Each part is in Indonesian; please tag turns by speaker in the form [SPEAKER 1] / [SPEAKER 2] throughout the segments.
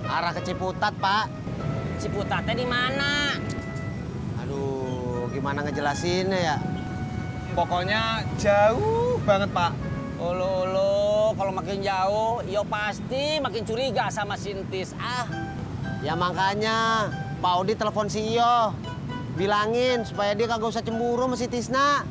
[SPEAKER 1] Arah ke Ciputat, Pak.
[SPEAKER 2] Ciputatnya di mana?
[SPEAKER 1] Aduh, gimana ngejelasinnya ya?
[SPEAKER 3] Pokoknya jauh banget, Pak.
[SPEAKER 2] Olo, kalau makin jauh, yo pasti makin curiga sama Sintis.
[SPEAKER 1] Ya makanya, Pak Odi telepon si Iyo. Bilangin supaya dia kagak usah cemburu sama si Tisna.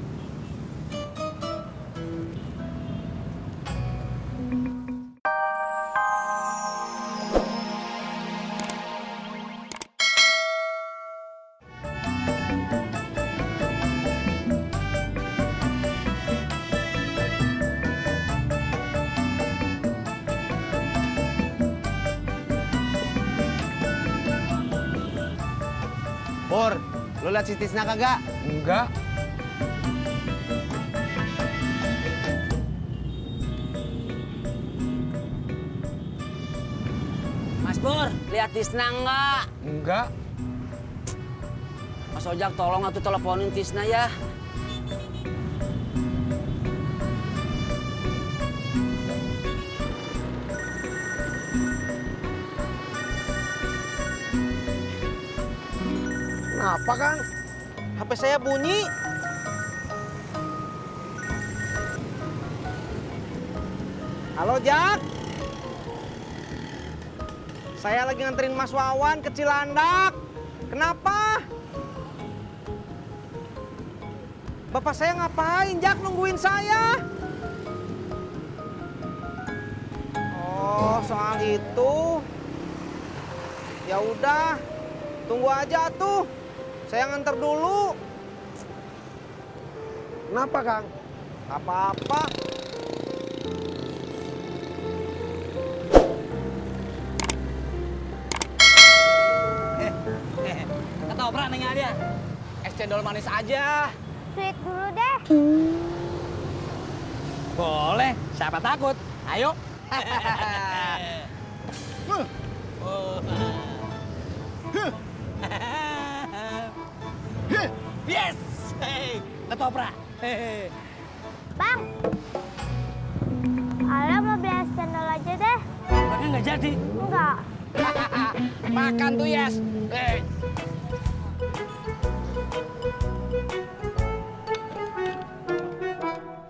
[SPEAKER 1] Pur, lu liat si Tisna kagak?
[SPEAKER 3] Enggak.
[SPEAKER 2] Mas Pur, lihat Tisna nggak?
[SPEAKER 3] Enggak.
[SPEAKER 2] Mas Ojak, tolong atuh teleponin Tisna ya.
[SPEAKER 1] Kenapa, Kang? HP saya bunyi. Halo, Jak. Saya lagi nganterin Mas Wawan ke Cilandak. Kenapa? Bapak saya ngapain, Jak, nungguin saya? Oh, soal itu. Ya udah, tunggu aja tuh. Saya nganter dulu. Kenapa, Kang? Apa-apa.
[SPEAKER 2] Ketoprak nengnya dia. Es cendol manis aja.
[SPEAKER 4] Sweet dulu deh.
[SPEAKER 2] Boleh, siapa takut? Ayo. Yes! Hey, ketoprak.
[SPEAKER 4] Bang, Ala mau beli es cendol aja deh.
[SPEAKER 2] Makanya nggak jadi.
[SPEAKER 4] Enggak.
[SPEAKER 2] Makan tuh, Yes. Hey.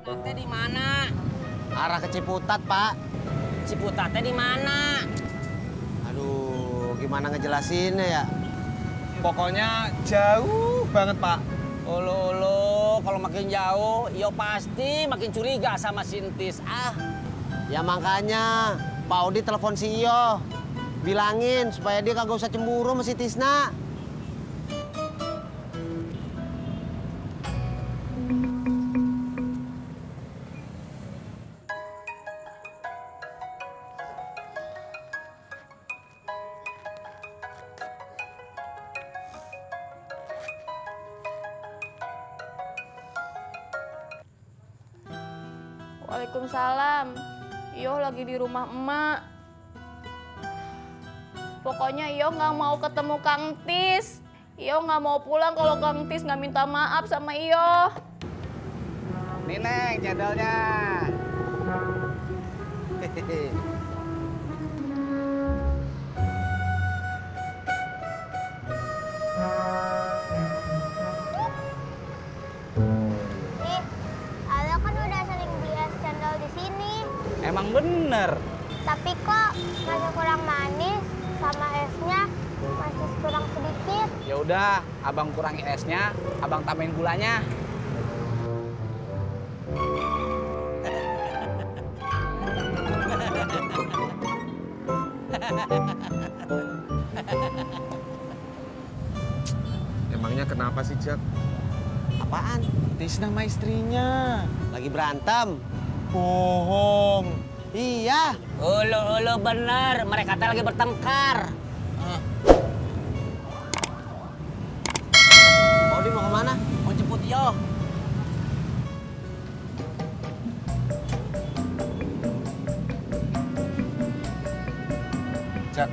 [SPEAKER 2] Nanti di mana?
[SPEAKER 1] Arah ke Ciputat, Pak.
[SPEAKER 2] Ciputatnya di mana?
[SPEAKER 1] Aduh, gimana ngejelasinnya ya?
[SPEAKER 3] Pokoknya jauh banget, Pak.
[SPEAKER 2] Olo, kalau makin jauh, yo pasti makin curiga sama Sintis.
[SPEAKER 1] Ya makanya, Pak Odi telepon si Iyo. Bilangin supaya dia kagak usah cemburu sama si Tisna.
[SPEAKER 5] Waalaikumsalam. Iyo lagi di rumah emak. Pokoknya Iyo nggak mau ketemu Kang Tis. Iyo nggak mau pulang kalau Kang Tis nggak minta maaf sama Iyo.
[SPEAKER 1] Nih, Neng, cendolnya.
[SPEAKER 4] Ih, Ala kan udah sering beli es cendol di sini.
[SPEAKER 2] Emang bener.
[SPEAKER 4] Tapi kok masih kurang manis sama esnya masih kurang sedikit.
[SPEAKER 2] Ya udah, abang kurangi esnya, abang tambahin gulanya.
[SPEAKER 3] Emangnya kenapa sih, Jak?
[SPEAKER 1] Apaan?
[SPEAKER 3] Tisna sama istrinya.
[SPEAKER 1] Lagi berantem?
[SPEAKER 3] Bohong.
[SPEAKER 1] Iya.
[SPEAKER 2] Ulu bener, mereka teh lagi bertengkar.
[SPEAKER 1] Pak Odi mau kemana?
[SPEAKER 2] Mau jemput Yo.
[SPEAKER 3] Jak,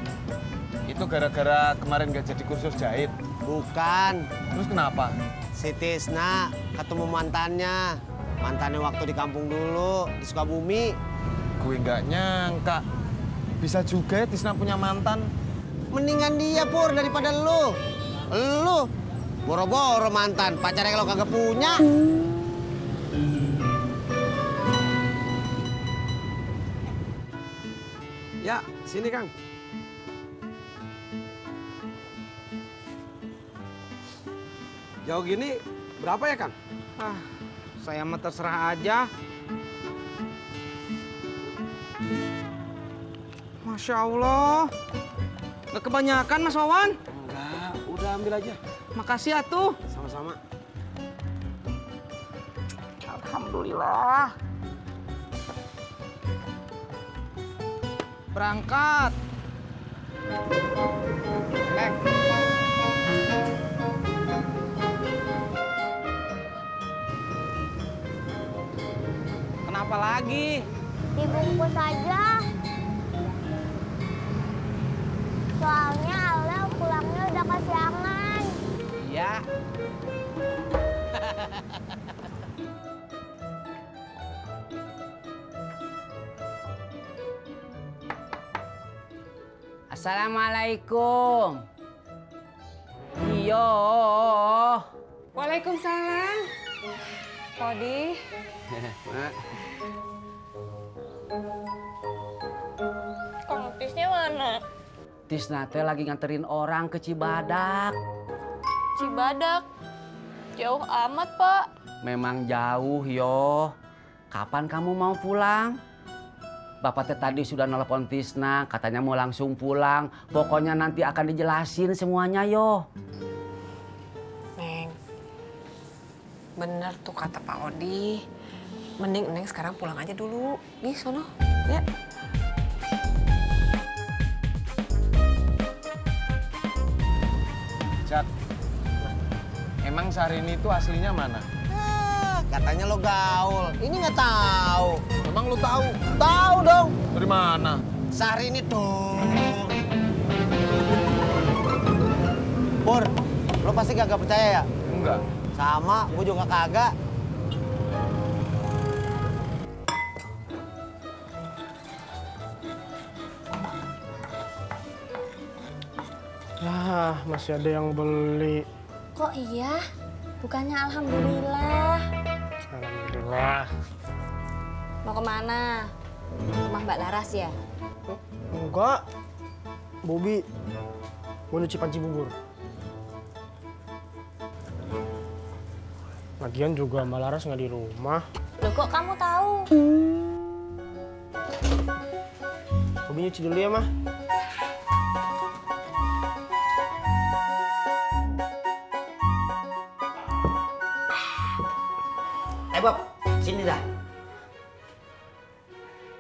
[SPEAKER 3] itu gara-gara kemarin gak jadi kursus jahit.
[SPEAKER 1] Bukan.
[SPEAKER 3] Terus kenapa?
[SPEAKER 1] Si Tisna ketemu mantannya. Mantannya waktu di kampung dulu, di Sukabumi.
[SPEAKER 3] Gue nggak nyangka. Bisa juga ya Tisna punya mantan.
[SPEAKER 1] Mendingan dia, Pur, daripada lu. Lu boro-boro mantan, pacarnya kalau kagak punya.
[SPEAKER 6] Ya, sini Kang. Jauh gini berapa ya Kang?
[SPEAKER 7] Saya mah terserah aja. Masya Allah. Gak kebanyakan Mas Wawan.
[SPEAKER 6] Enggak, udah ambil aja.
[SPEAKER 7] Makasih atuh.
[SPEAKER 6] Sama-sama.
[SPEAKER 7] Alhamdulillah. Berangkat. Kenapa lagi?
[SPEAKER 4] Dibungkus aja. Soalnya Alda pulangnya udah kesiangan.
[SPEAKER 7] Iya.
[SPEAKER 2] Assalamualaikum. Iyo.
[SPEAKER 8] Waalaikumsalam. Kodi.
[SPEAKER 5] Kang Tisnya mana?
[SPEAKER 2] Tisna teh lagi nganterin orang ke Cibadak.
[SPEAKER 5] Cibadak. Jauh amat, Pak.
[SPEAKER 2] Memang jauh, yo. Kapan kamu mau pulang? Bapak teh tadi sudah nelpon Tisna, katanya mau langsung pulang. Pokoknya nanti akan dijelasin semuanya, yo.
[SPEAKER 8] Neng, bener tuh kata Pak Odi. Mending Neng sekarang pulang aja dulu. Nih, sono. Ya.
[SPEAKER 3] Cak, emang Syahrini itu aslinya mana?
[SPEAKER 1] Katanya lo gaul. Ini nggak tahu.
[SPEAKER 3] Emang lu tahu?
[SPEAKER 1] Tahu dong.
[SPEAKER 3] Dari mana?
[SPEAKER 1] Syahrini dong. Pur, lo pasti kagak percaya ya?
[SPEAKER 3] Enggak.
[SPEAKER 1] Sama, gue juga kagak.
[SPEAKER 7] Ah, masih ada yang beli.
[SPEAKER 4] Kok iya? Bukannya alhamdulillah.
[SPEAKER 7] Alhamdulillah.
[SPEAKER 9] Mau kemana? Rumah Mbak Laras ya?
[SPEAKER 7] Enggak. Bobi mau nyuci panci bubur. Lagian juga Mbak Laras nggak di rumah.
[SPEAKER 9] Loh kok kamu tahu?
[SPEAKER 7] Bobi nyuci dulu ya, Mah.
[SPEAKER 10] Bob, sini dah.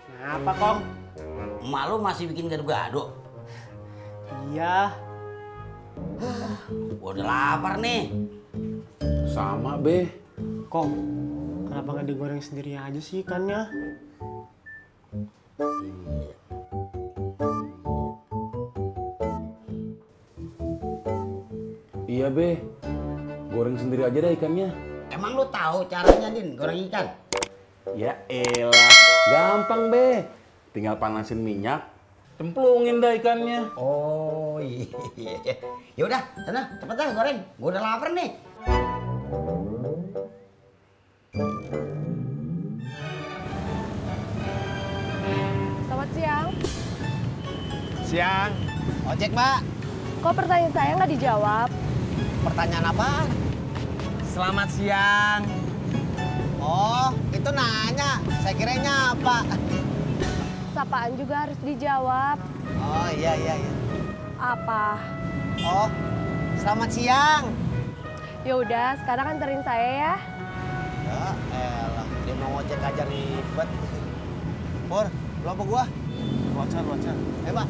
[SPEAKER 7] Kenapa, Kong?
[SPEAKER 10] Emak lu masih bikin gado-gado?
[SPEAKER 7] Iya.
[SPEAKER 10] Gua udah lapar nih.
[SPEAKER 3] Sama, Be.
[SPEAKER 7] Kong, kenapa nggak digoreng sendiri aja sih ikannya?
[SPEAKER 3] Iya, Be. Goreng sendiri aja dah ikannya.
[SPEAKER 10] Emang lu tahu caranya, Din, goreng ikan?
[SPEAKER 3] Ya elah, gampang, Be. Tinggal panasin minyak, cemplungin dah ikannya.
[SPEAKER 10] Oh iya. Ya udah, sana cepetan goreng. Gua udah lapar nih.
[SPEAKER 8] Selamat siang.
[SPEAKER 1] Siang. Ojek, Mbak.
[SPEAKER 8] Kok pertanyaan saya nggak dijawab?
[SPEAKER 1] Pertanyaan apa?
[SPEAKER 7] Selamat siang.
[SPEAKER 1] Oh, itu nanya. Saya kira nyapa.
[SPEAKER 8] Sapaan juga harus dijawab.
[SPEAKER 1] Oh, iya.
[SPEAKER 8] Apa?
[SPEAKER 1] Oh, selamat siang.
[SPEAKER 8] Ya udah, sekarang anterin saya ya.
[SPEAKER 1] Ya elah, dia mau ngojek aja ribet. Pur, lu apa gua?
[SPEAKER 3] Wajar.
[SPEAKER 1] Mbak.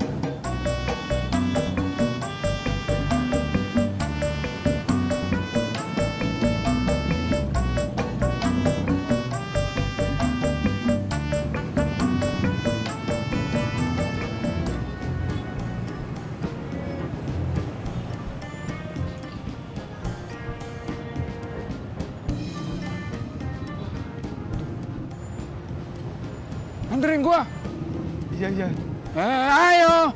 [SPEAKER 3] Anterin gua. Iya. Ayo.